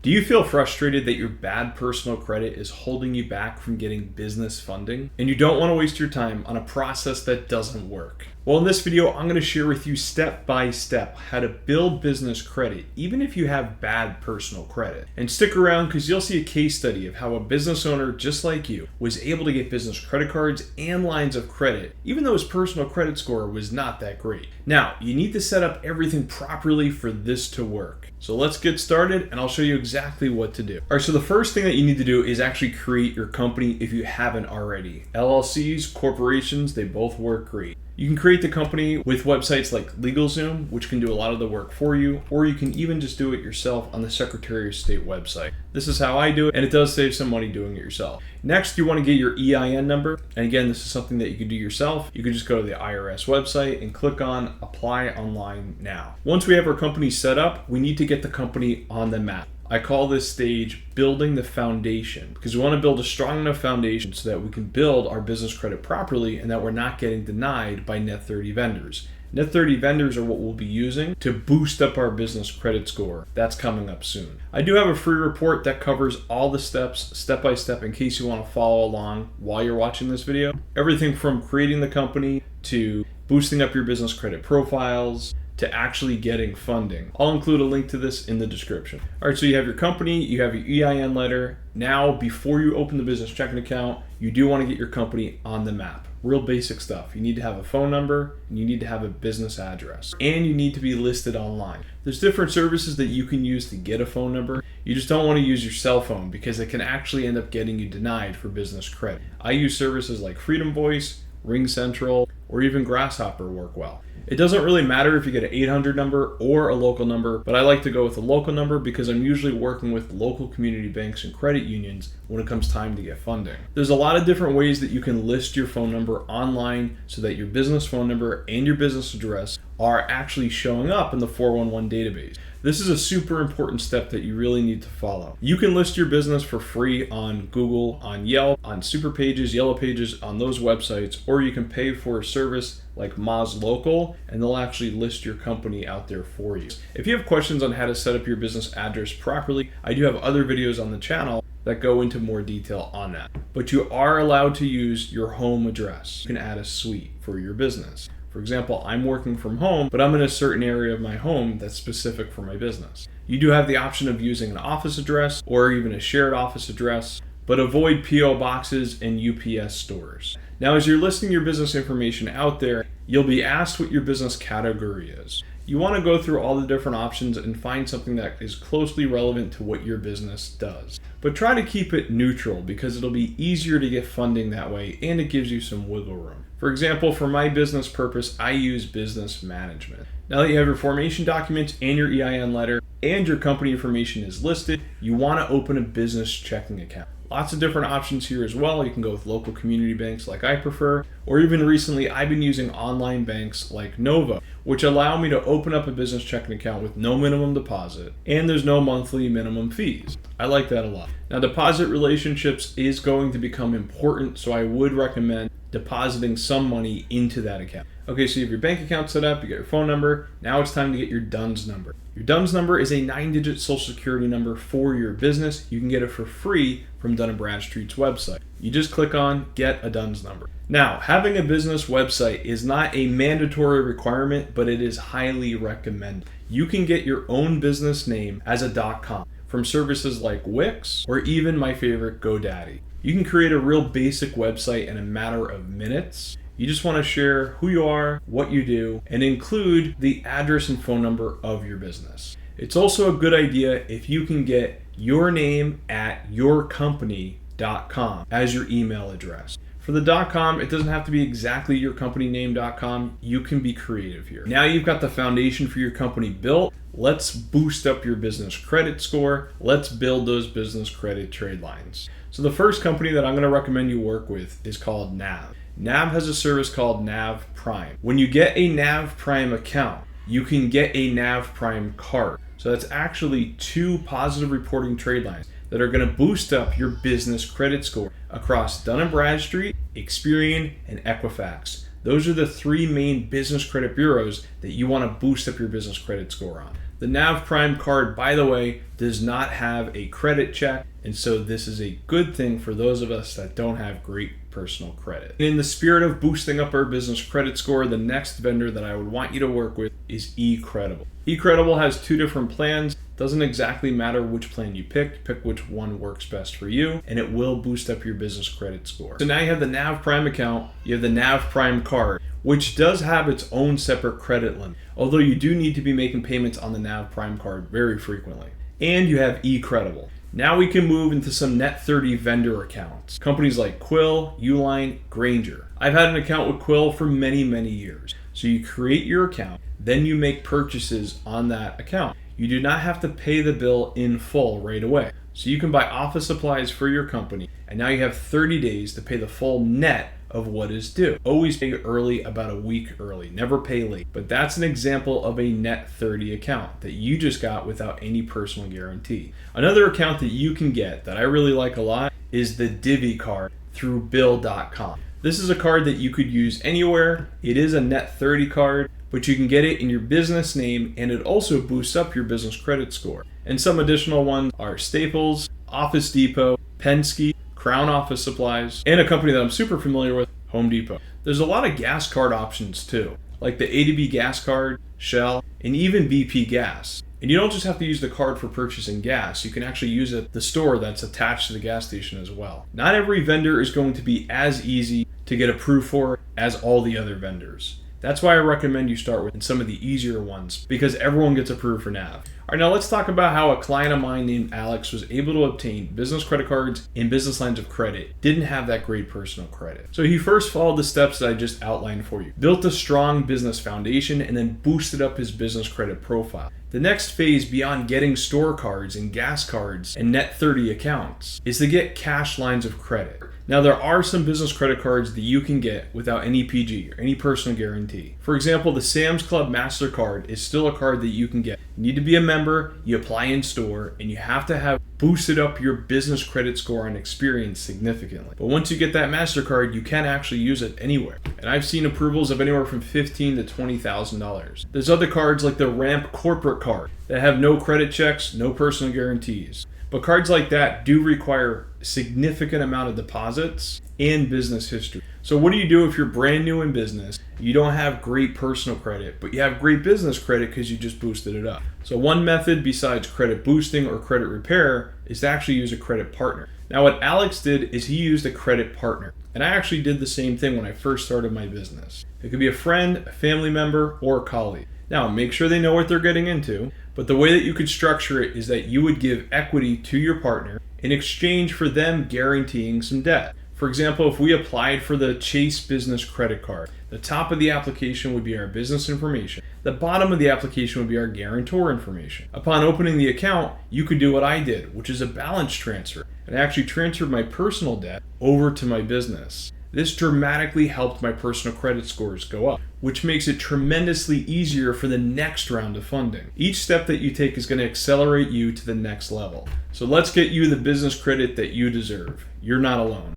Do you feel frustrated that your bad personal credit is holding you back from getting business funding? And you don't want to waste your time on a process that doesn't work? Well, in this video, I'm going to share with you step by step how to build business credit, even if you have bad personal credit. And stick around because you'll see a case study of how a business owner just like you was able to get business credit cards and lines of credit, even though his personal credit score was not that great. Now, you need to set up everything properly for this to work. So let's get started and I'll show you exactly what to do. All right, so the first thing that you need to do is actually create your company if you haven't already. LLCs, corporations, they both work great. You can create the company with websites like LegalZoom, which can do a lot of the work for you, or you can even just do it yourself on the Secretary of State website. This is how I do it, and it does save some money doing it yourself. Next, you want to get your EIN number. And again, this is something that you can do yourself. You can just go to the IRS website and click on Apply Online Now. Once we have our company set up, we need to get the company on the map. I call this stage building the foundation because we want to build a strong enough foundation so that we can build our business credit properly and that we're not getting denied by net 30 vendors. Net 30 vendors are what we'll be using to boost up our business credit score. That's coming up soon. I do have a free report that covers all the steps, step by step, in case you want to follow along while you're watching this video. Everything from creating the company to boosting up your business credit profiles, to actually getting funding. I'll include a link to this in the description. All right, so you have your company, you have your EIN letter. Now, before you open the business checking account, you do want to get your company on the map. Real basic stuff. You need to have a phone number, and you need to have a business address, and you need to be listed online. There's different services that you can use to get a phone number. You just don't want to use your cell phone because it can actually end up getting you denied for business credit. I use services like Freedom Voice, Ring Central, or even Grasshopper work well. It doesn't really matter if you get an 800 number or a local number, but I like to go with a local number because I'm usually working with local community banks and credit unions when it comes time to get funding. There's a lot of different ways that you can list your phone number online so that your business phone number and your business address are actually showing up in the 411 database. This is a super important step that you really need to follow. You can list your business for free on Google, on Yelp, on Super Pages, Yellow Pages, on those websites, or you can pay for a service like Moz Local, and they'll actually list your company out there for you. If you have questions on how to set up your business address properly, I do have other videos on the channel that go into more detail on that. But you are allowed to use your home address. You can add a suite for your business. For example, I'm working from home, but I'm in a certain area of my home that's specific for my business. You do have the option of using an office address or even a shared office address, but avoid PO boxes and UPS stores. Now, as you're listing your business information out there, you'll be asked what your business category is. You want to go through all the different options and find something that is closely relevant to what your business does. But try to keep it neutral because it'll be easier to get funding that way and it gives you some wiggle room. For example, for my business purpose, I use business management. Now that you have your formation documents and your EIN letter and your company information is listed, you want to open a business checking account. Lots of different options here as well. You can go with local community banks like I prefer, or even recently I've been using online banks like Nova, which allow me to open up a business checking account with no minimum deposit, and there's no monthly minimum fees. I like that a lot. Now, deposit relationships is going to become important, so I would recommend depositing some money into that account. Okay, so you have your bank account set up, you get your phone number. Now it's time to get your DUNS number. Your DUNS number is a 9-digit social security number for your business. You can get it for free from Dun & Bradstreet's website. You just click on Get a DUNS number. Now, having a business website is not a mandatory requirement, but it is highly recommended. You can get your own business name as a .com from services like Wix or even my favorite, GoDaddy. You can create a real basic website in a matter of minutes. You just want to share who you are, what you do, and include the address and phone number of your business. It's also a good idea if you can get your name at yourcompany.com as your email address. For the .com, it doesn't have to be exactly your company name.com. You can be creative here. Now you've got the foundation for your company built. Let's boost up your business credit score. Let's build those business credit trade lines. So the first company that I'm going to recommend you work with is called NAV. NAV has a service called NAV Prime. When you get a NAV Prime account, you can get a NAV Prime card. So that's actually 2 positive reporting trade lines that are going to boost up your business credit score across Dun & Bradstreet, Experian, and Equifax. Those are the 3 main business credit bureaus that you want to boost up your business credit score on. The NAV Prime card, by the way, does not have a credit check, and so this is a good thing for those of us that don't have great personal credit. In the spirit of boosting up our business credit score, the next vendor that I would want you to work with is eCredible. eCredible has 2 different plans. Doesn't exactly matter which plan you pick which one works best for you, and it will boost up your business credit score. So now you have the NAV Prime account, you have the NAV Prime card, which does have its own separate credit limit, although you do need to be making payments on the NAV Prime card very frequently. And you have eCredible. Now we can move into some Net 30 vendor accounts. Companies like Quill, Uline, Granger. I've had an account with Quill for many, many years. So you create your account, then you make purchases on that account. You do not have to pay the bill in full right away. So you can buy office supplies for your company, and now you have 30 days to pay the full net of what is due. Always pay early, about a week early, never pay late. But that's an example of a Net 30 account that you just got without any personal guarantee. Another account that you can get that I really like a lot is the Divvy card through Bill.com. This is a card that you could use anywhere. It is a Net 30 card, but you can get it in your business name, and it also boosts up your business credit score. And some additional ones are Staples, Office Depot, Penske, Crown Office Supplies, and a company that I'm super familiar with, Home Depot. There's a lot of gas card options too, like the A to B gas card, Shell, and even BP Gas. And you don't just have to use the card for purchasing gas, you can actually use it at the store that's attached to the gas station as well. Not every vendor is going to be as easy to get approved for as all the other vendors. That's why I recommend you start with some of the easier ones, because everyone gets approved for NAV. All right, now let's talk about how a client of mine named Alex was able to obtain business credit cards and business lines of credit. Didn't have that great personal credit. So he first followed the steps that I just outlined for you. Built a strong business foundation and then boosted up his business credit profile. The next phase beyond getting store cards and gas cards and Net 30 accounts is to get cash lines of credit. Now, there are some business credit cards that you can get without any PG or any personal guarantee. For example, the Sam's Club MasterCard is still a card that you can get. You need to be a member, you apply in store, and you have to have boosted up your business credit score and experience significantly. But once you get that MasterCard, you can actually use it anywhere. And I've seen approvals of anywhere from $15,000 to $20,000. There's other cards like the Ramp Corporate Card that have no credit checks, no personal guarantees. But cards like that do require a significant amount of deposits and business history. So what do you do if you're brand new in business, you don't have great personal credit, but you have great business credit because you just boosted it up? So one method besides credit boosting or credit repair is to actually use a credit partner. Now what Alex did is he used a credit partner. And I actually did the same thing when I first started my business. It could be a friend, a family member, or a colleague. Now, make sure they know what they're getting into, but the way that you could structure it is that you would give equity to your partner in exchange for them guaranteeing some debt. For example, if we applied for the Chase Business Credit Card, the top of the application would be our business information. The bottom of the application would be our guarantor information. Upon opening the account, you could do what I did, which is a balance transfer, and I actually transferred my personal debt over to my business. This dramatically helped my personal credit scores go up, which makes it tremendously easier for the next round of funding. Each step that you take is going to accelerate you to the next level. So let's get you the business credit that you deserve. You're not alone.